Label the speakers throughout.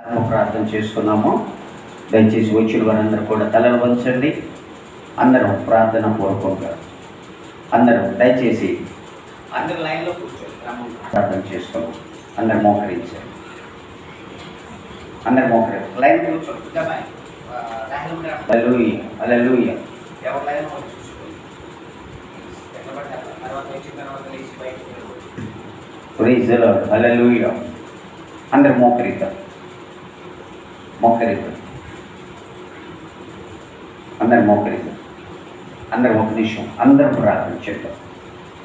Speaker 1: ప్రార్థన చేసుకున్నాము. దయచేసి వచ్చిన వారందరూ కూడా తలలు వంచండి. అందరం ప్రార్థన పూర్వకంగా అందరం దయచేసి అందరు లైన్లో కూర్చొని ప్రార్థన చేసుకున్నాం. అందరు మోకరించండి. అందరు మోకరించండి. లైన్ కూర్చోండి. హల్లెలూయా హల్లెలూయా. ఎవరు లైన్ ప్రైజ్ ది లార్డ్. హల్లెలూయా. అందరు మోకరిద్దాం. అందరు మోకరిద్దాం. అందరు ఒక నిమిషం అందరూ ప్రార్థన చేద్దాం.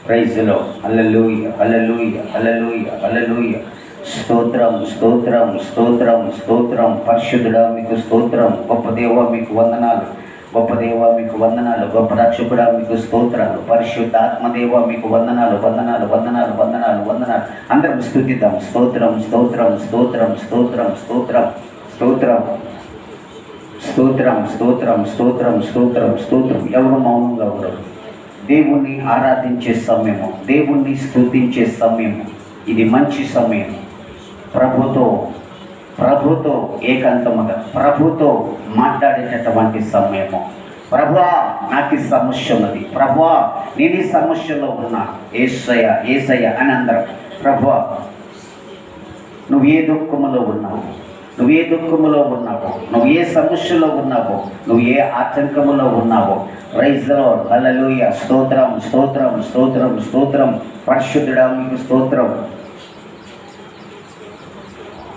Speaker 1: Praise the lord. హల్లెలూయా హల్లెలూయా హల్లెలూయా హల్లెలూయా. స్తోత్రం స్తోత్రం స్తోత్రం స్తోత్రం. పరిశుద్ధుడా మీకు స్తోత్రం. గొప్ప దేవా మీకు వందనాలు. గొప్ప దేవా మీకు వందనాలు. గొప్ప రక్షకుడా మీకు స్తోత్రాలు. పరిశుద్ధ ఆత్మదేవా మీకు వందనాలు వందనాలు వందనాలు వందనాలు వందనాలు. అందరం స్తుతిద్దాం. స్తోత్రం స్తోత్రం స్తోత్రం స్తోత్రం స్తోత్రం స్తోత్రం స్తోత్రం స్తోత్రం స్తోత్రం స్తోత్రం స్తోత్రం. ఎవరు మౌనంగా ఉండరు. దేవుణ్ణి ఆరాధించే సమయము, దేవుణ్ణి స్తుతించే సమయము. ఇది మంచి సమయం. ప్రభుతో ఏకాంతముగా ప్రభుతో మాట్లాడేటటువంటి సమయము. ప్రభువా నాకు ఈ సమస్య ఉన్నది, ప్రభువా నేను ఈ సమస్యలో ఉన్నా, యేసయ్య యేసయ్య అని అందరం. ప్రభువా నువ్వు ఏ దుఃఖములో ఉన్నావు, నువ్వు ఏ దుఃఖములో ఉన్నావో, నువ్వు ఏ సమస్యలో ఉన్నావో, నువ్వు ఏ ఆటంకములో ఉన్నావో, ప్రైజ్ ది లార్డ్. హల్లెలూయా. స్తోత్రం స్తోత్రం స్తోత్రం స్తోత్రం. పరిశుద్ధుడా మీకు స్తోత్రం.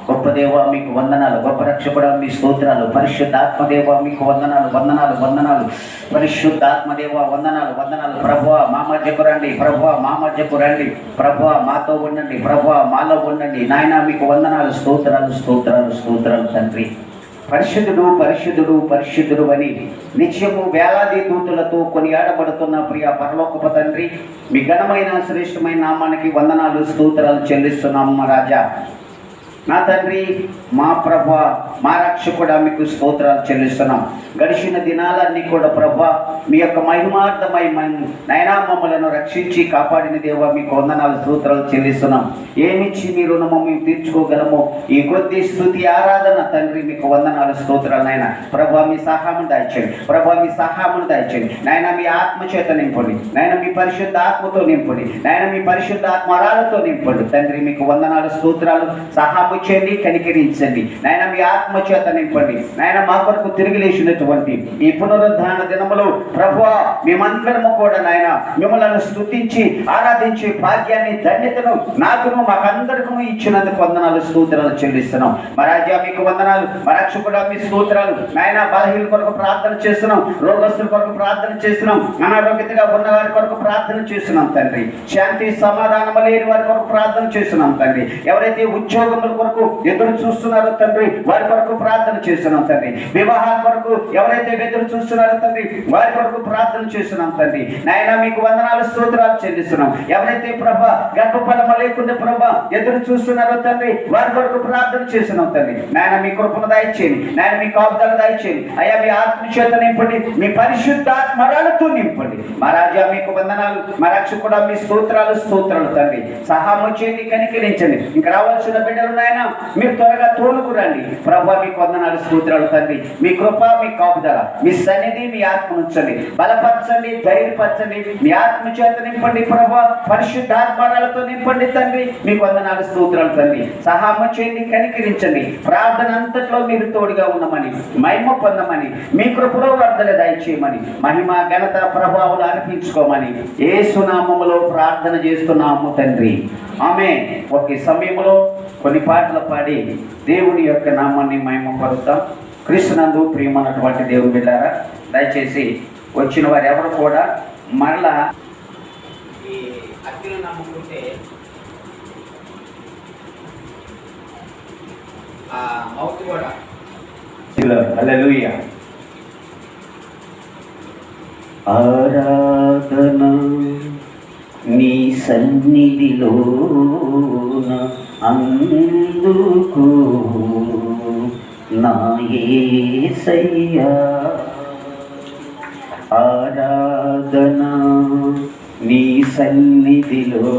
Speaker 1: గొప్ప దేవా మీకు వందనాలు. గొప్ప రక్షకుడా మీ స్తోత్రాలు. పరిశుద్ధాత్మదేవ మీకు వందనాలు వందనాలు వందనాలు. పరిశుద్ధాత్మదేవ వందనాలు వందనాలు. ప్రభువా మా మధ్యకు రండి, ప్రభువా మా మధ్యకు రండి, ప్రభువా మాతో ఉండండి, ప్రభువా మాలో ఉండండి. నాయనా మీకు వందనాలు. స్తోత్రాలు స్తోత్రాలు స్తోత్రాలు తండ్రి. పరిశుద్ధుడు పరిశుద్ధుడు పరిశుద్ధుడు అని నిత్యము వేలాది దూతులతో కొనియాడబడుతున్న ప్రియ పరలోకపు తండ్రి, మీ ఘనమైన శ్రేష్టమైన నామానికి వందనాలు స్తోత్రాలు చెల్లిస్తున్నాము మా రాజా. నా తండ్రి, మా ప్రభా, మా రక్షకుడా మీకు స్తోత్రాలు చెల్లిస్తున్నాం. గడిచిన దినాలన్నీ కూడా ప్రభా మీ యొక్క మహిమార్థమై నైనా మమ్మలను రక్షించి కాపాడిన దేవా మీకు వందనాలు స్తోత్రాలు చెల్లిస్తున్నాం. ఏమిచ్చి మీ రుణము మేము తీర్చుకోగలము. ఈ కొద్ది స్తుతి ఆరాధన తండ్రి మీకు వందనాలు స్తోత్రాలు. నాయన ప్రభా మీ సహాయమును దయచేయండి, ప్రభా మీ సహాయమును దయచేయండి. నాయన మీ ఆత్మ చేత నింపండి, నాయన మీ పరిశుద్ధ ఆత్మతో నింపండి, నాయన మీ పరిశుద్ధ ఆత్మరాలతో నింపండి. తండ్రి మీకు వందనాలు స్తోత్రాలు. సహాయం చేయండి, కనికరించండి. నాయన మీ ఆత్మ చేత నింపండి. నాయన మా కొరకు తిరిగి లేచినటువంటి ఈ పునరుద్ధాన దినములో ప్రభువా మేమందరము కూడా నాయన మిమ్మల్ని స్తుతించి ఆరాధించే భాగ్యాన్ని ధన్యతను నాకును మాకందరికీ ఇచ్చినందుకు వందనాలు స్తోత్రాలు చెల్లిస్తున్నాం. మా రాజా మీకు వందనాలు. మా రక్షకుడా మీ స్తోత్రాలు. నాయన బలహీనుల కొరకు ప్రార్థన చేస్తున్నాం, రోగస్తుల కొరకు ప్రార్థన చేస్తున్నాం, అనారోగ్యతగా ఉన్న వారి కొరకు ప్రార్థన చేస్తున్నాం తండ్రి. శాంతి సమాధానం లేని వారి కొరకు ప్రార్థన చేస్తున్నాం తండ్రి. ఎవరైతే ఉద్యోగముల కొరకు ఎదురు చూస్తున్నారో తండ్రి వారి కొరకు ప్రార్థన చేస్తున్నాం తండ్రి. వివాహాల కొరకు ఎవరైతే ఎదురు చూస్తున్నారో తండ్రి వారి కొరకు ప్రార్థన చేస్తున్నాం తండ్రి. నాయన మీకు వందనాలు స్తోత్రాలు చెల్లిస్తున్నాం. ఎవరైతే ప్రభా గర్భఫలం లేకుండా ప్రభా ఎదురు చూస్తున్నారో తండ్రి వారి కొరకు ప్రార్థన చేస్తున్నాం తండ్రి. నాయన మీ కృపను దయచేయండి, నాయన మీ కాపుదల దయచేయండి. అయ్యా మీ ఆత్మ చేత నింపండి, మీ పరిశుద్ధాత్మరాలతో నింపండి. మా రాజా మీకు వందనాలు. మా రక్షకుడా మీ స్తోత్రాలు స్తోత్రాలు తండ్రి. సహాయం చేయండి, కనికరించండి. ఇంకా రావాల్సిన బిడ్డలు నాయన మీరు త్వరగా తోలుకు రండి. ప్రభా మీకు వందనాలు స్తోత్రాలు తండ్రి. మీ కృప, మీ కాపుదల, మీ సన్నిధి, మీ ఆత్మ ఉంచండి, బలపరచండి, ధైర్యపరచండి. మీ ఆత్మ చేత నింపండి ప్రభా, పరిశుద్ధాత్మరాలతో నింపండి తండ్రి. మీకు వందనాలు స్తోత్రాలు తండ్రి. సహాయం చేయండి, కనికరించండి. ప్రార్థన అంతట్లో మీరు తోడుగా ఉండమని, మహిమ పొందమని, మీ కృపలో వర్ధన దయచేయమని, మహిమ ఘనత ప్రభావాలు అర్పించుకోమని యేసు నామములో ప్రార్థన చేస్తున్నాము తండ్రి. ఆమేన్. ఒకే సమయంలో కొన్ని పాటలు పాడి దేవుని యొక్క నామాన్ని మహిమపరుద్దాం. క్రీస్తునందు ప్రియమైనటువంటి దేవుని బిడ్డలారా, దయచేసి వచ్చిన వారు ఎవరు కూడా మరలా ఈ అగ్ని నమ్ముకుంటే ఆ మౌత్ కూడా హల్లెలూయా. ఆరాధన నీ సన్నిధిలోన అందుకు నా యేసయ్యా. ఆరాధన నీ సన్నిధిలోన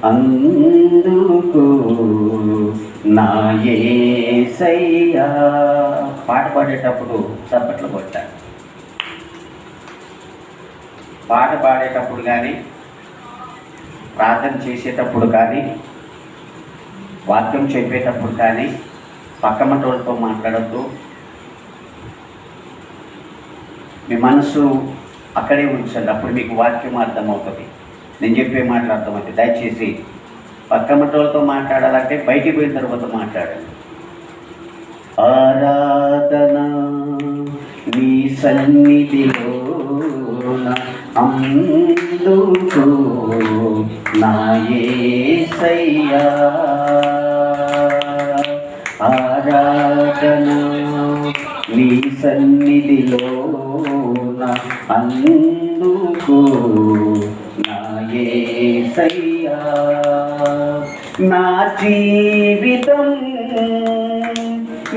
Speaker 1: అందుకు నా యేసయ్యా. పాట పాడేటప్పుడు చప్పట్లు కొట్టాలి. పాట పాడేటప్పుడు కానీ, ప్రార్థన చేసేటప్పుడు కానీ, వాక్యం చెప్పేటప్పుడు కానీ పక్కమటోళ్ళతో మాట్లాడద్దు. మీ మనసు అక్కడే ఉంచండి. అప్పుడు మీకు వాక్యం అర్థమవుతుంది, నేను చెప్పే మాటలు అర్థమవుతుంది. దయచేసి పక్కమటోళ్ళతో మాట్లాడాలంటే బయటికి పోయిన తర్వాత మాట్లాడండి. ఆరాధన నీ సన్నిధిలోన అందుకో నా యేసయ్యా. ఆరాధన నీ సన్నిధిలోన అందుకో నా యేసయ్యా. నా జీవితం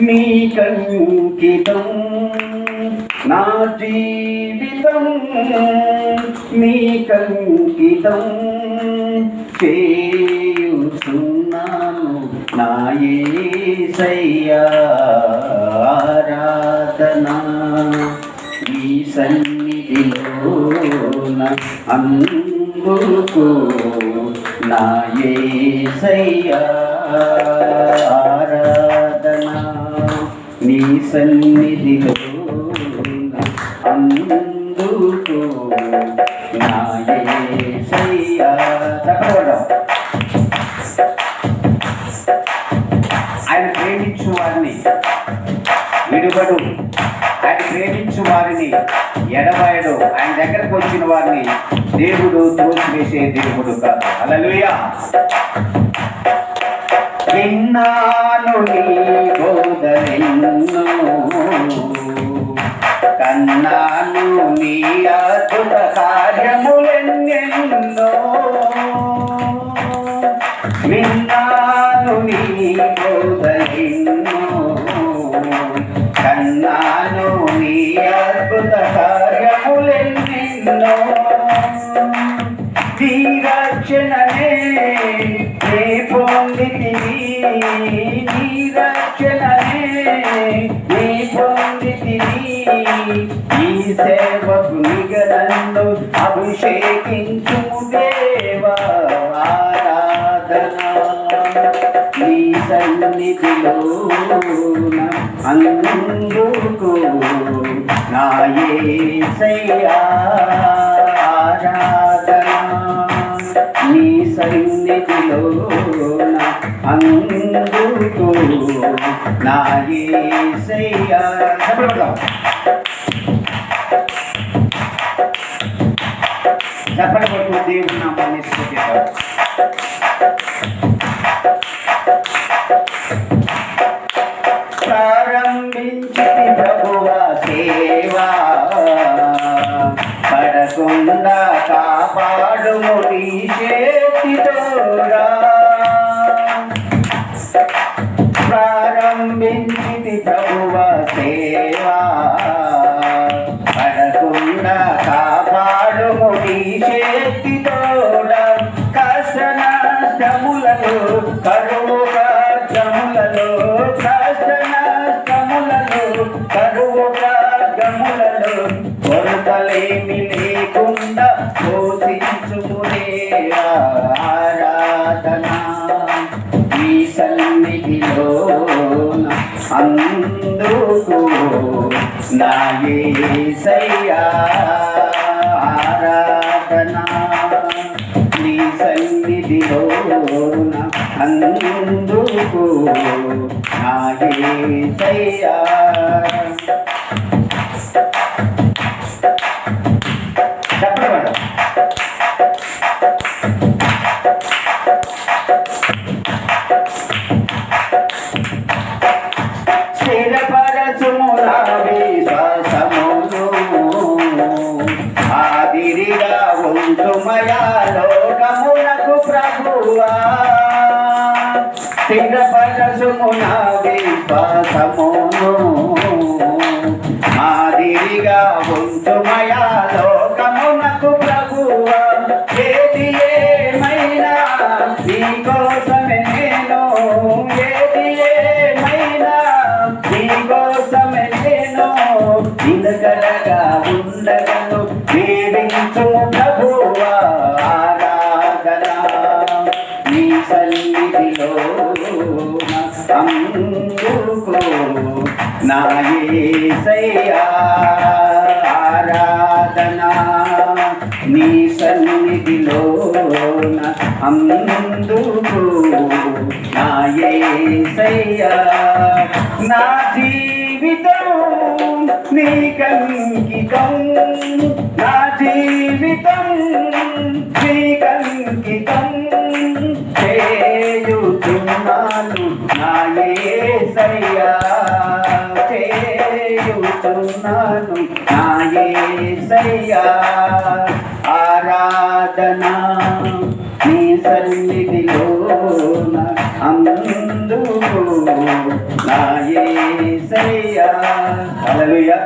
Speaker 1: నీకంకితం, నా జీవితం నీకంకితం చేయుచున్నాను నా యేసయ్యా. ఆరాధన నీ సన్నిధిలోన అందుకో నా యేసయ్యా. ఆరాధన నీ సన్నిధిలోన అందుకో నా యేసయ్యా. ఆయన ప్రేమించు వారిని విడువడు, ఆయన ప్రేమించు వారిని ఎడబాయడు. ఆయన దగ్గరకు వచ్చిన వారిని దేవుడు త్రోసివేసే దేవుడు కాదు. హల్లెలూయా. విన్నాను నీ బోధనెన్నో, కన్నాను నీ అద్భుత కార్యములెన్నెన్నో. విన్నాను నీ బోధనెన్నో, కన్నాను నీ అద్భుత కార్యములెన్నెన్నో. నీ రక్షణనే నే పొందితిని, నీ రక్షణనే నే పొందితిని. ఈ సేవకునిగా నన్ను అభిషేకించుము దేవా. ఆరాధన నీ సన్నిధిలోన అందుకో నా యేసయ్యా. ఆరాధన నీ సన్నిధిలోన అందుకో నా యేసయ్యా. చెప్పండి కొడుకు దేవుడు నామాన్ని స్తుతిద్దాం. ప్రారంభించి ప్రభువా సేవా, పడకుండా కాపాడుము నీ చేతితోరా. ప్రారంభించి ప్రభువా సేవా, పడకుండా కాపాడుము నీ చేతితోరా. కష్ట నష్టములలో కరువు కష్టములలో, కష్ట నష్టములలో కరువు కష్టములలో కొరతలేమి లేకుండా పోషించుము దేవా. ఆరాధన నీ సన్నిధిలోన అందుకో నా యేసయ్యా. ఆరాధన నీ సన్నిధిలోన అందుకో నా యేసయ్యా. చెప్పండి. స్థిరపరచుము నా విశ్వాసమును, ఆదిరిగా ఉంటుమయా లోకమునకు ప్రభువా. స్థిరపరచుము నా విశ్వాసమును, ఆదిరిగా ఉంటుమయా లోకమునకు ప్రభువా. ఏది ఏమైనా నీ కోసమే నేను, ఏది అందుకు నా యేసయ్యా ఆరాధనా నీ సన్నిధిలోన అందుకు నా యేసయ్యా నా జీవితం నీకంకితం నా జీవితం నీకంకితం చేయుచున్నాను నా యేసయ్యా చేయుచున్నాను నా యేసయ్యా ఆరాధనా నీ సన్నిధిలోన అందుకు నా యేసయ్యా హల్లెలూయా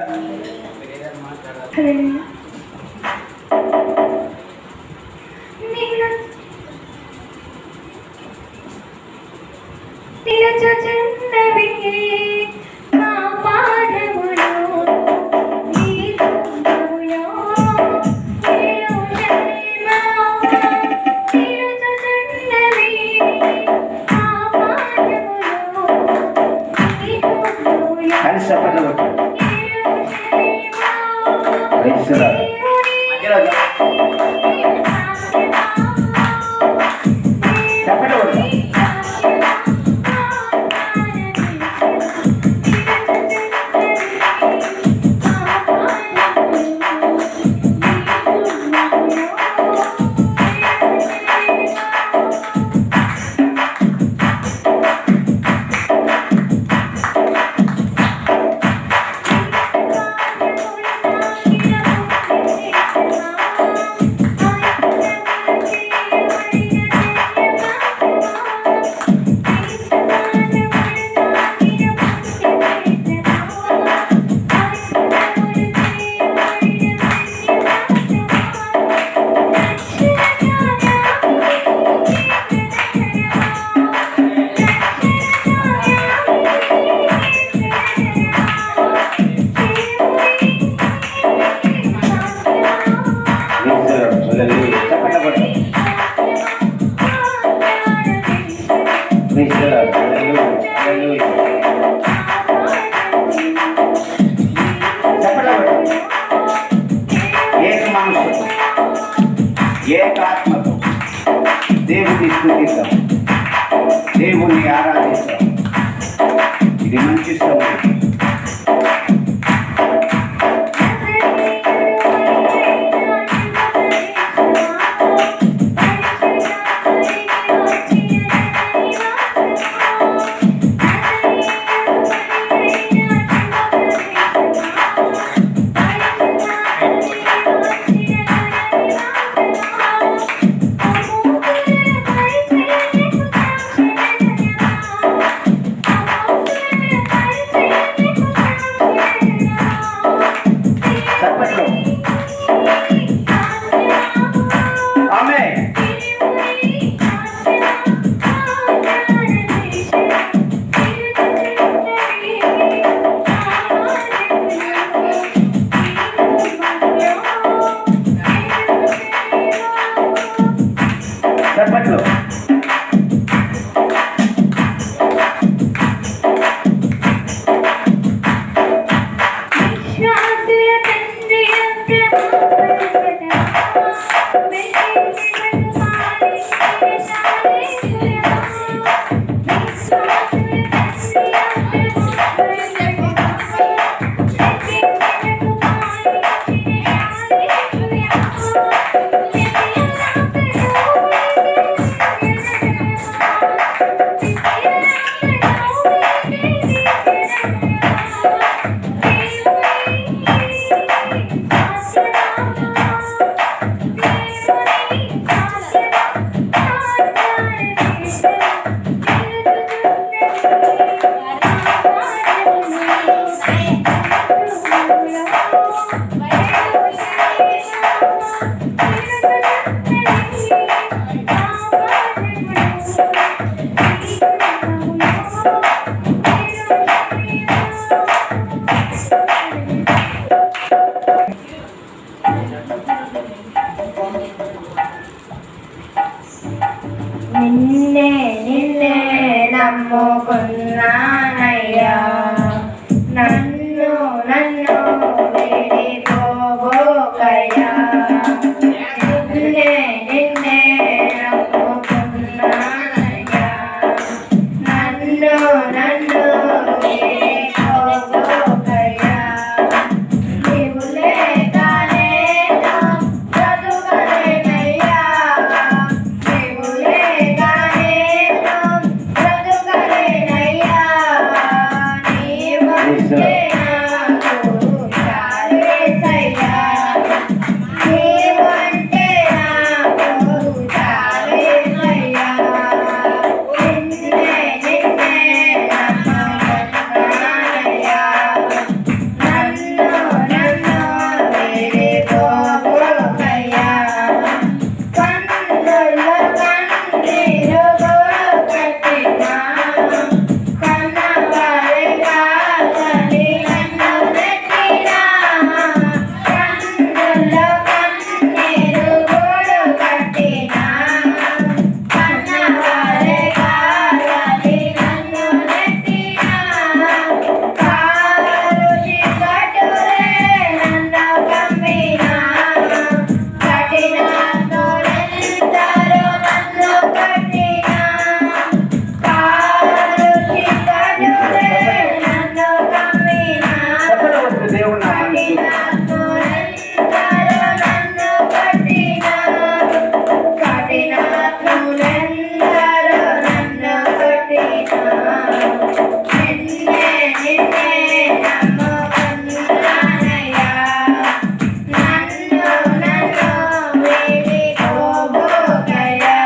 Speaker 1: ఏకాత్మతో దేవుని స్తుతిస్తాం, దేవుణ్ణి ఆరాధిస్తాం. ఇది మంచి సమయం.
Speaker 2: నిన్నే నిన్నే నమ్ముకున్న నమ్ముకున్నానయ్యా. నన్ను నన్ను విడిపోబోకయ్యా. నిన్నే నిన్నే నమ్ముకున్నానయ్యా. నన్ను నన్ను విడిపోబోకయ్యా. నీవు లేక నేను బ్రతుకలేనయ్యా. నీవు లేక నేను బ్రతుకలేనయ్యా. నీవంటే నాకు చాలేసయ్యా. నీవంటే నాకు చాలేసయ్యా. నిన్నే నిన్నే నమ్ముకున్నానయ్యా. నన్ను నన్ను విడిపోబోకయ్యా. కన్నుల కన్నీరు గోడకట్టినా కన్నవారి కాదని నన్ను నెట్టినా. కన్నుల కన్నీరు గోడకట్టినా కన్నవారి కాదని నన్ను నెట్టినా. కారు చీకటులే నన్ను కమ్మినా. కఠినాత్ములెందరో నన్ను కట్టినా. కారు చీకటులే నన్ను కమ్మినా.
Speaker 1: దేవుడు
Speaker 2: కఠినాత్ములెందరో నన్ను కట్టినా. కఠినాత్ములెందరో నన్ను కట్టినా. నిన్నే నిన్నే నమ్ముకున్నానయ్యా. నన్ను నన్ను విడిపోబోకయ్యా.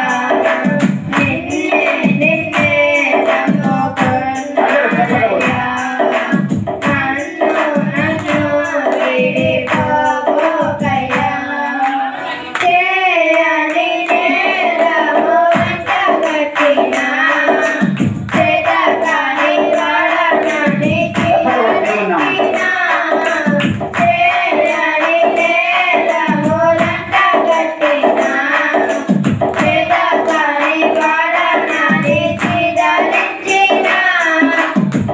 Speaker 2: నిన్నే నిన్నే నమ్ముకున్నానయ్యా. నన్ను నన్ను విడిపోబోకయ్యా. చేయని నేరము వెంటగట్టినా. చేతకాని వాడనని కీర్తించినా. చేయని నేరము వెంటగట్టినా. చేతకాని వాడనని కీర్తించినా.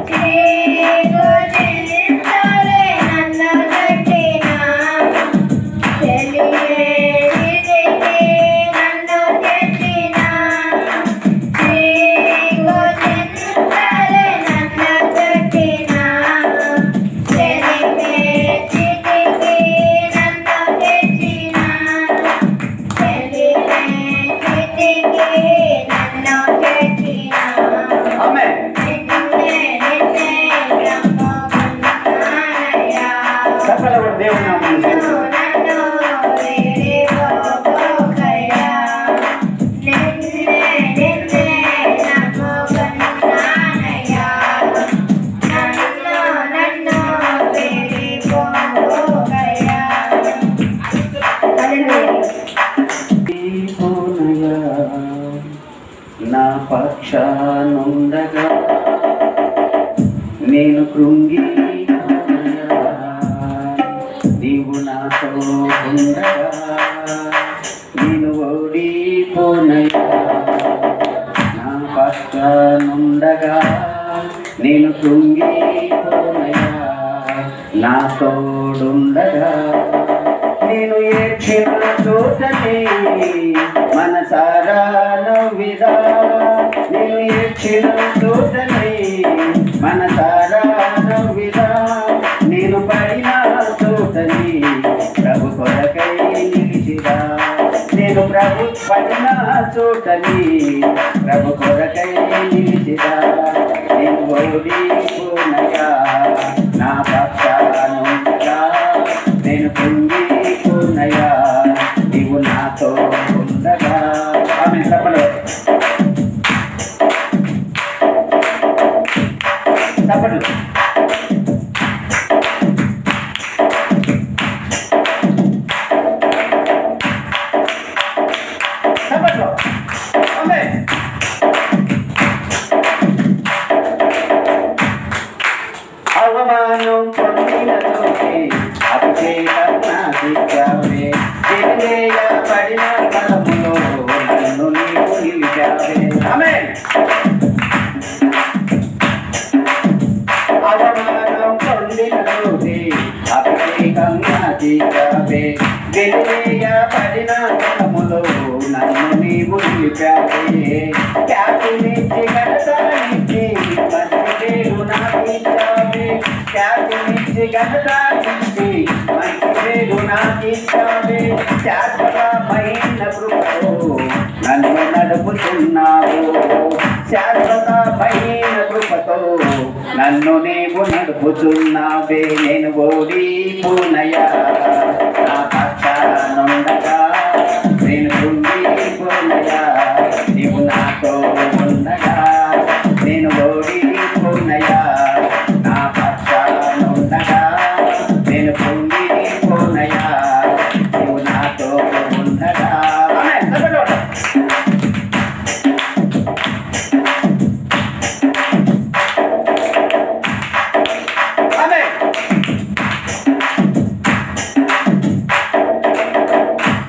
Speaker 2: చీకు చింతలే నన్ను గట్టినా. తెలియనిదికి నన్ను తెచ్చినా. చీకు చింతలే నన్ను గట్టినా. తెలిపే స్థితికి నన్ను తెచ్చినా. తెలిపే స్థితికి నన్ను తెచ్చినా.
Speaker 1: ఆమేన్.
Speaker 2: నిన్నే నిన్నే నమ్ముకున్నానయ్యా.
Speaker 1: చెప్పలేవాడు దేవుడు నామమున
Speaker 2: నన్ను నన్ను విడిపోబోకయ్యా. నిన్నే నిన్నే నమ్ముకున్నానయ్యా. నన్ను నన్ను విడిపోబోకయ్యా.
Speaker 1: పూనయా నా పక్షానుండగా నేను కృంగిపోనయా. నీవు నాతో ఉండగా నేను ఓడిపోనయా. నా పక్షానుండగా నేను కృంగిపోనయా. నా తోడుండగా నేను ఏడ్చిన చోటనే మనసారా నవ్విదా. నేను ఏడ్చిన చోటనే మనసారా నవ్విదా. నేను పడిన చోటనే ప్రభు కొరకై నిలిచిదా. నేను ప్రభు పడిన చోటనే ప్రభు కొరకై నిలిచిదా. నేను ఓడిపోనగా నా పక్షానుండగా నేను పొంగిపోనయా. నీవు నాతో ఉండగా. ఆమె తప్పడు తప్పడు తప్పడు. ఆమె అవమానం పొందిన చోటే అభిషేకనాశించావే. పడిన స్థలములో నన్ను నీవు నిలిచావే. ఆమేన్. నుంచి ఘనత నుంచి మంచి పేరు నాకిచ్చావే శాశ్వతమైన కృపతో నన్ను నడుపుతున్నావు శాశ్వతమైన కృపతో నన్ను నీవు నడుపుతున్నావే నేను ఓడిపోనయా నా పక్షానుండగా నేను కృంగిపోనయా నీవు నాతో ఉండగా నేను ఓడిపోనయా నా పక్షానుండగా నేను కృంగిపోనయా నీవు నాతో ఉండగా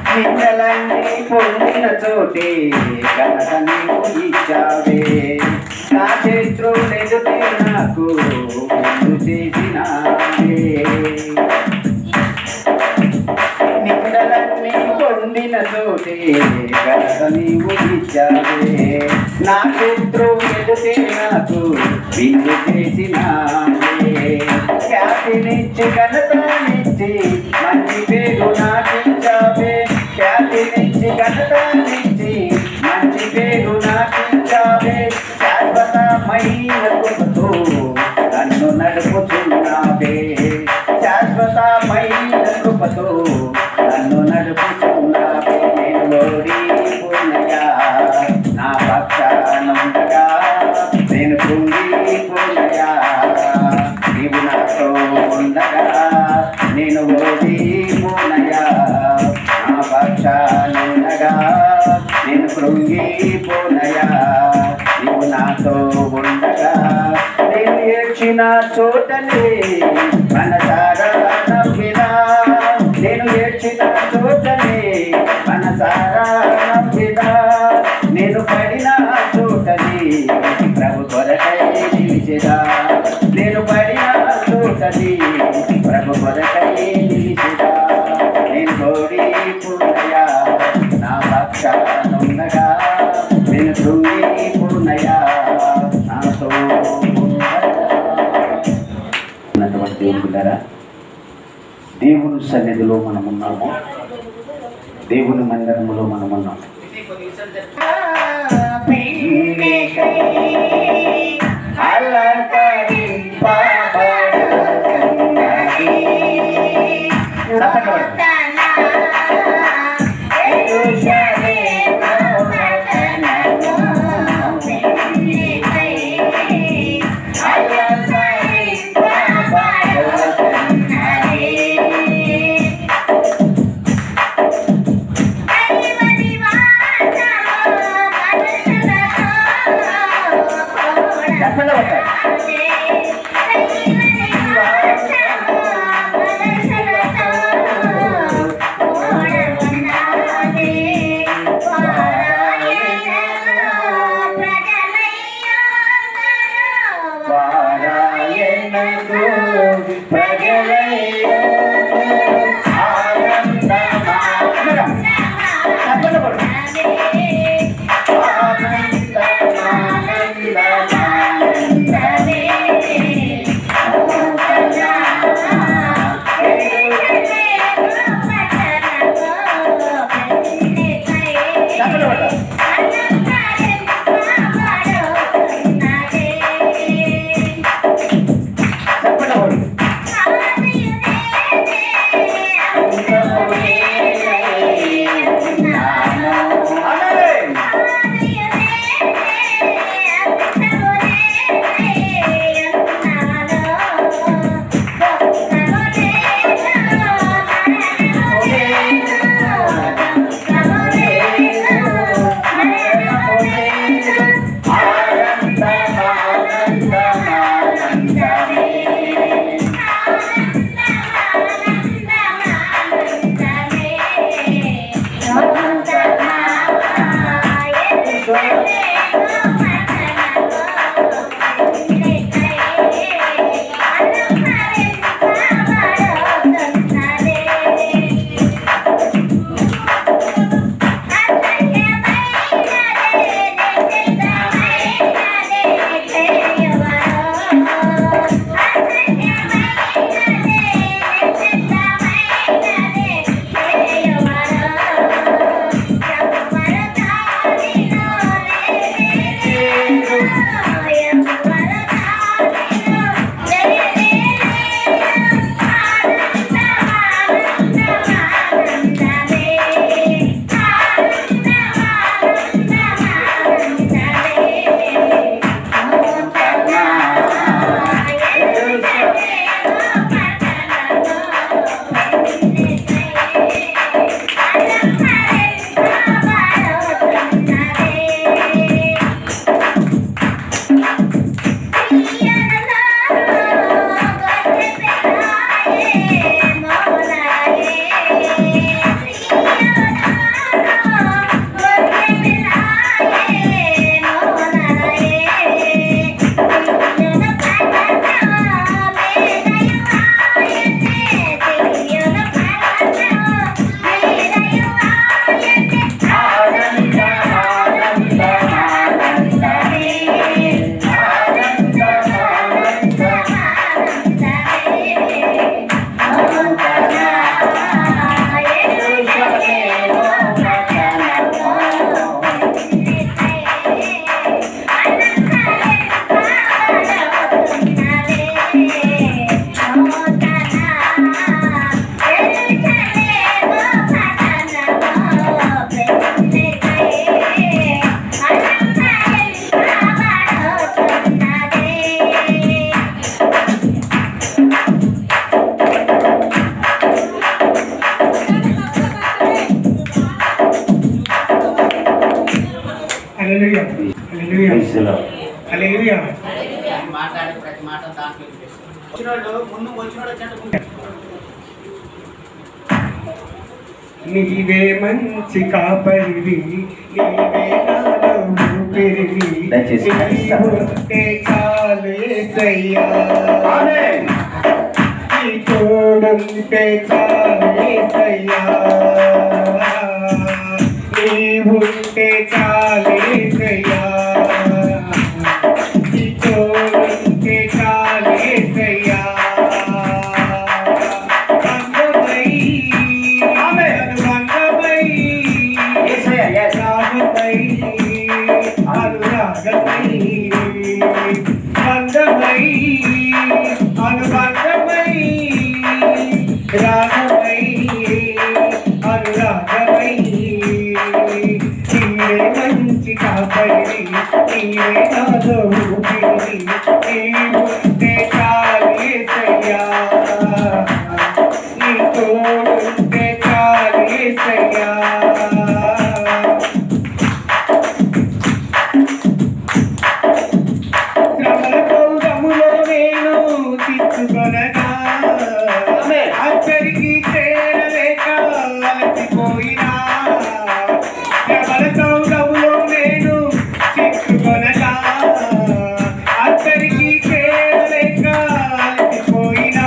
Speaker 1: నిన్నలన్నీ పొందిన చోటే ఘనత నీవు ఇచ్చావే నా శత్రువులెదుటే నాకు ముందు చేసినావే నిన్నలన్నీ పొందిన చోటే ఘనత నీవు ఇచ్చావే నా శత్రువులెదుటే నాకు ముందు చేసినావే ఖ్యాతినిచ్చి ఘనతనిచ్చి మంచి పేరు నాకిచ్చావే ఖ్యాతినిచ్చి ఘనతనిచ్చి మంచి పేరు నాకిచ్చావే శాశ్వతమైన కృపతో నన్ను నడుపుతున్నావే శాశ్వతమైన కృపతో నన్ను నడుపుతున్నావే నేను ఓడిపోనయా నా పక్షానుండగా నేను కృంగిపోనయా నీవు నాతో ఉండగా నేను ఓడిపోనయా నా పక్షానుండగా నేను కృంగిపోనయా నీవు నాతో ఉండగా నేను ఏడ్చిన చోటనే మనసారా నవ్వినా నేను ఏడ్చిన చోటనే మనసారా నవ్వినా నేను పడిన చోటనే ప్రభు కొరకై నిలిచెదా నేను పడిన చోటనే ప్రభు కొరకై నిలిచెదా నేను ఓడిపోనయా నా పక్షానుండగా నేను కృంగిపోనయా నాతో ఉన్నటువంటి దేవుడులారా దేవుని సన్నిధిలో మనమున్నాము దేవుని మందిరములో మనమున్నాము
Speaker 3: హల్లెలూయా హల్లెలూయా
Speaker 1: Praise the Lord.
Speaker 3: హల్లెలూయా.
Speaker 1: మాట్లాడే ప్రతి మాట దాంట్లో వచ్చినోళ్ళు ముందు వచ్చినోడు వచ్చాడు.
Speaker 3: నీవే మంచి కాపరివి, నీవే నాలో ఊపిరివి,
Speaker 1: దయచేసి
Speaker 3: నీవుంటే చాలు యేసయ్యా.
Speaker 1: ఆమేన్.
Speaker 3: నీ తోడుంటే చాలు యేసయ్యా. నీవుంటే చాలు యేసయ్యా. నీ తోడుంటే చాలు యేసయ్యా. బంధమై అనుబంధమై
Speaker 1: యేసయ్య, yes.
Speaker 3: రాగమై అనురాగమై బంధమై అనుబంధమై రాగమై అనురాగమై నీవే మంచి కాపరి, నీవే నాలో ఊపిరి, నీవుంటే చాలు యేసయ్యా. నీ తోడుంటే చాలు యేసయ్యా. శ్రమల కౌదములో నేను తిట్టుకొనగా, అక్కడికి చేరలేక అలసిపోయినా. శ్రమల కౌదములో నేను చిక్కుకొనగా, అక్కడికి చేరలేక అలసిపోయినా.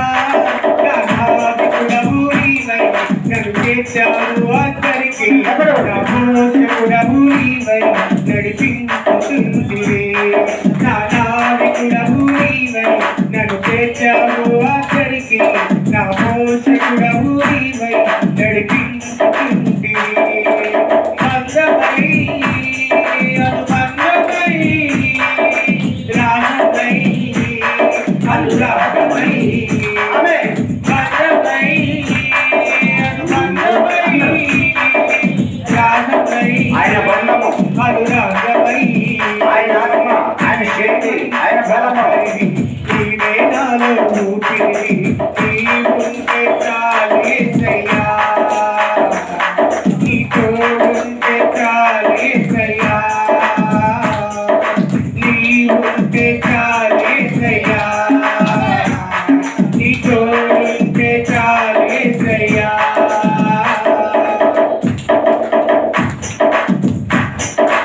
Speaker 3: నానావికుడవు నీవై నన్ను చేర్చావు అక్కడికి, నా పోషకుడవు నీవై నడిపించుతుంటివే. నానావికుడవు నీవై నన్ను చేర్చావు అక్కడికి, నా పోషకుడవు నీవై నడిపించుతుంటివే. బంధమై అనుబంధమై రాగమై అనురాగమై బంధమై అనుబంధమై రాగమై
Speaker 1: ఆయన బంధము,
Speaker 3: అనురాగమై
Speaker 1: ఆయన ఆత్మ, ఆయన శక్తి, ఆయన బలము.
Speaker 3: నీవే నాలో ఊపిరి, నీవుంటే చాలు యేసయ్యా. నీ తోడుంటే చాలు యేసయ్యా. నీవుంటే చాలు యేసయ్యా. నీ తోడుంటే చాలు యేసయ్యా.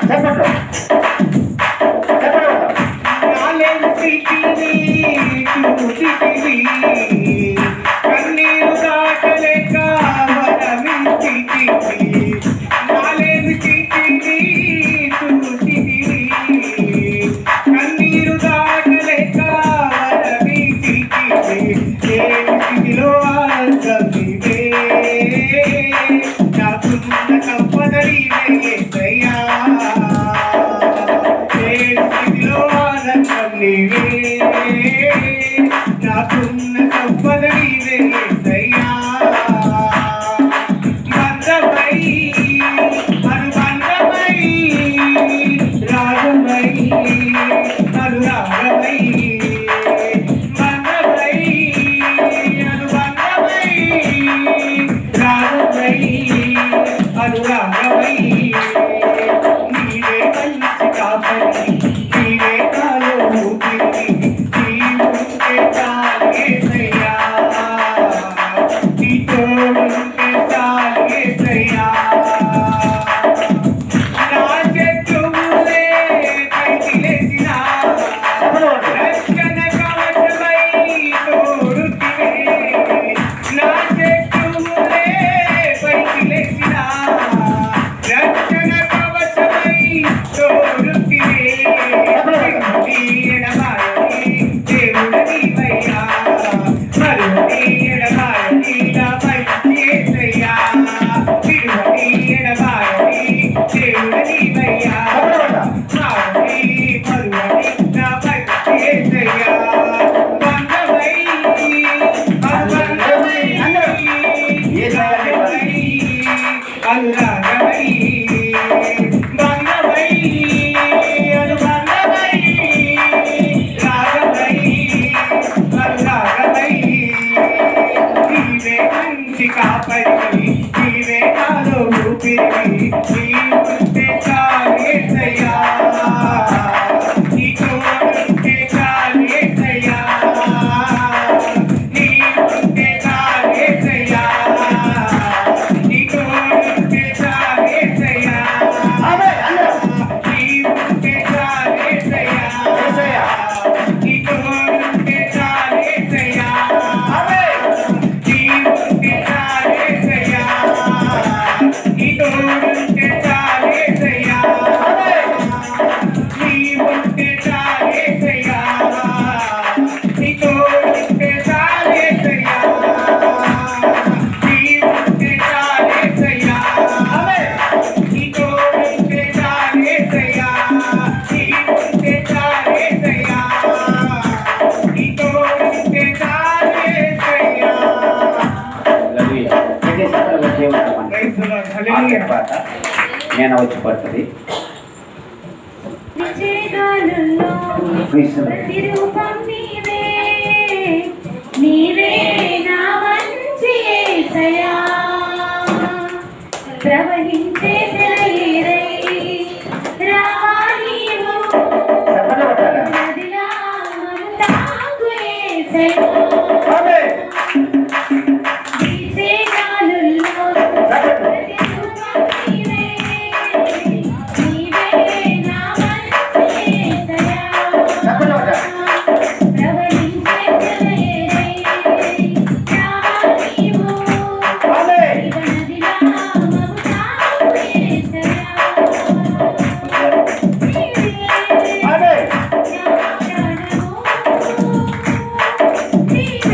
Speaker 1: చెప్పండి చెప్పండి.
Speaker 3: నాలేని స్థితిని చూసితివి, కన్నీరు దాటలేక వరమిచ్చితివి. నాలేని స్థితిని చూసితివి, కన్నీరు దాటలేక వరమిచ్చితివి. లేని స్థితిలో ఆనందమిదే, నాకున్న సంపద నీవే యేసయ్యా. స్థితిలో ఆనందం నీవే, నాకున్న సంపద నీవే యేసయ్యా. బంధమై అనుబంధమై రాగమై అనురాగమై బంధమై అనుబంధమై రాగమై అనురాగమై నీవే మంచి కాపరి, నీవే నాలో ఊపిరి, నీవుంటే చాలు యేసయ్యా.
Speaker 1: చక్కటి పాట నేను వచ్చి పడుతుంది
Speaker 2: విజయగాలుల్లో ప్రతిరూపం నీవే, నీవే నా మంచి యేసయ్యా. ప్రవహించే సెలయేరై రావా నీవు,
Speaker 1: చెప్పండి కొట్టాలి.
Speaker 2: నదిలా తాగు యేసయ్యా.
Speaker 1: ఆమేన్.
Speaker 2: విజయగాలుల్లో ప్రతిరూపం నీవే, నీవే నా మంచి యేసయ్యా.
Speaker 1: చెప్పండి కొట్టాలి.
Speaker 2: ప్రవహించే సెలయేరై రావా నీవు,
Speaker 1: ఆమేన్.
Speaker 2: నదిలా తాగు యేసయ్యా.
Speaker 1: ఆమేన్.
Speaker 2: నా ప్రాణము నీవే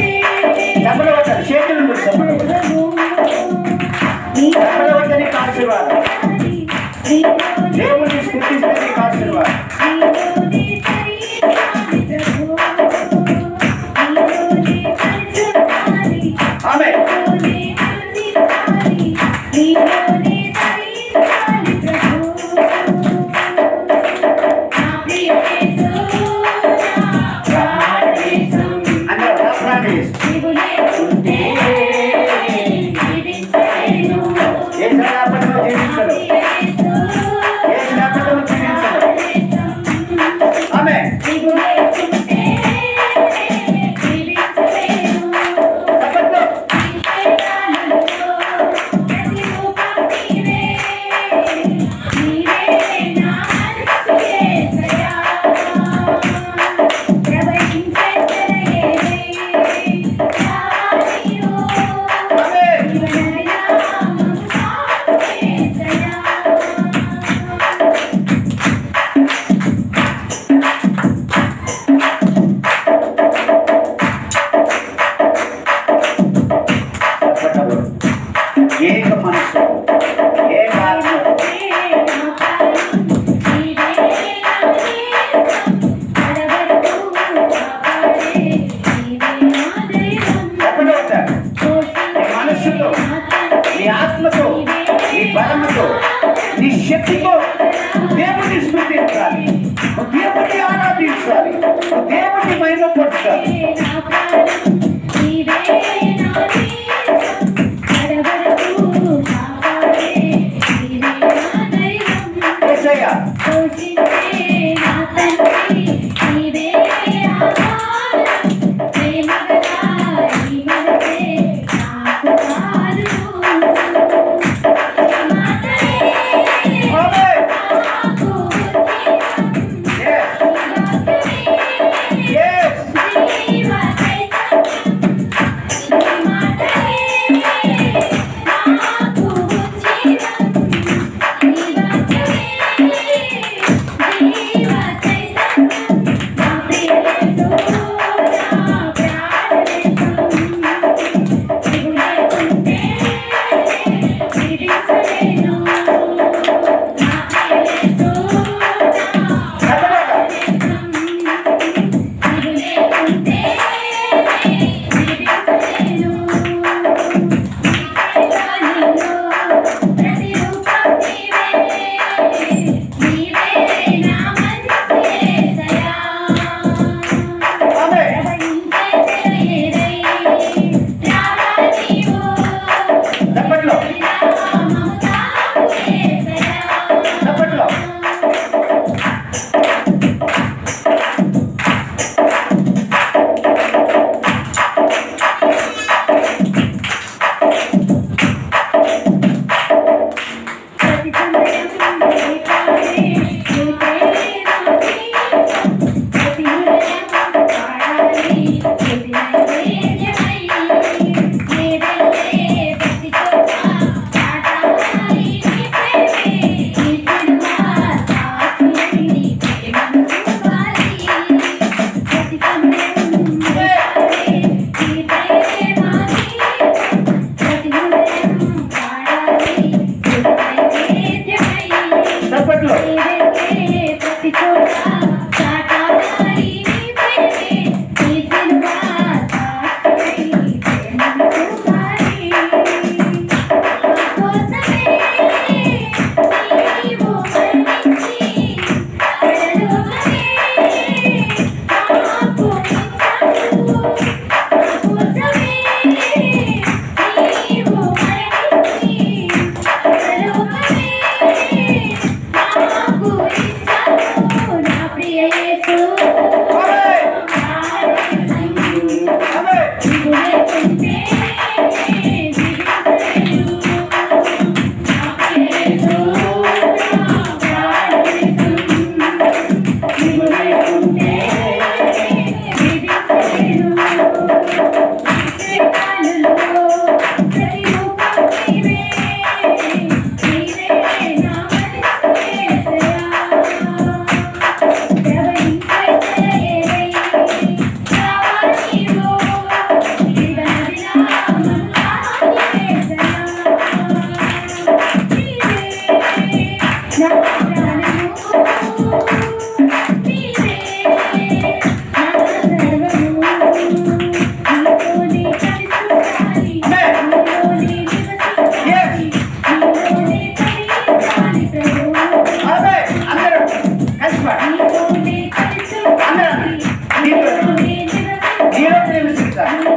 Speaker 1: నివసించాలి.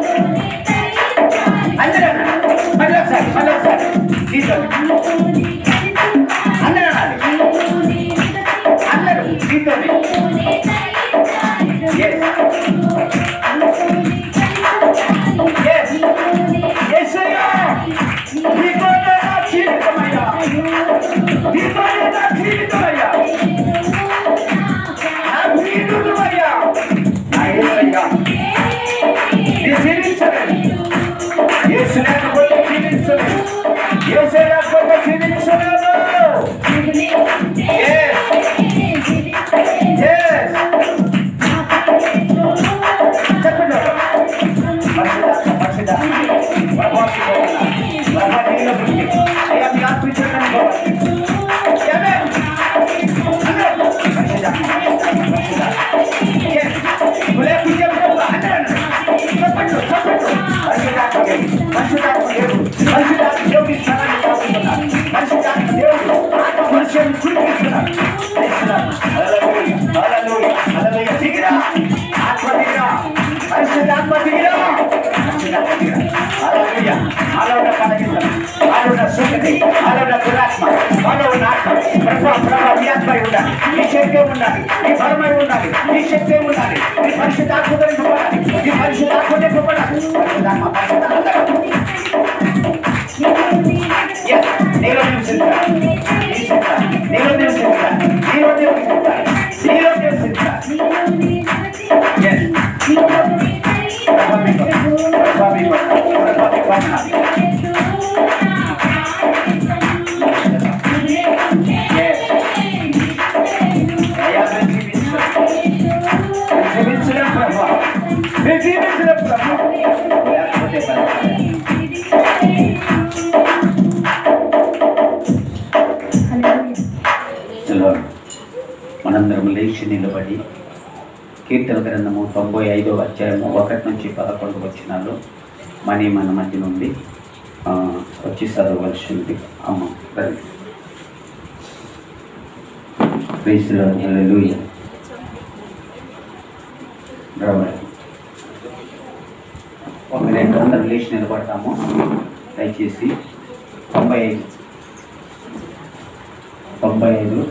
Speaker 1: అందరూ అనాలి. మళ్ళీ ఒకసారి నీతోనే. అందరూ అనాలి. అందరూ నీతోనే. యేసయ్యా, నీతోనే నా జీవితమయ్యా. నీతోనే నా జీవితమయ్యా. నా జీవితమయ్యా. నా యేసయ్యా, నీ జీవించలేదు. యేసు లేకపోతే జీవించలేదు. యేసు లేకపోతే జీవించలేదు. చెప్పండి. అయ్యా మీ ఆత్మీయంగా ఉండాలి. ఈ బలమై ఉండాలి. ఈ శక్తి ఉండాలి. ఈ పరిశుద్ధాత్మని పొందాలి. ఈ పరిశుద్ధాత్మని పొందాలి. నీలో నివసించాలి. నీలో నివసించాలి. నీలో నివసించాలి. నీలో నివసించాలి. మనందరం లేచి నిలబడి కీర్తన గ్రంథము 95వ అధ్యాయము 1 నుంచి 11 వచనాలు మనీ మన మధ్య నుండి వచ్చి చదవలసింది. అమ్మ ప్రైజ్ ది లార్డ్. హల్లెలూయా. ఒక రెండు అందరం లేచి నిలబడతాము. దయచేసి 95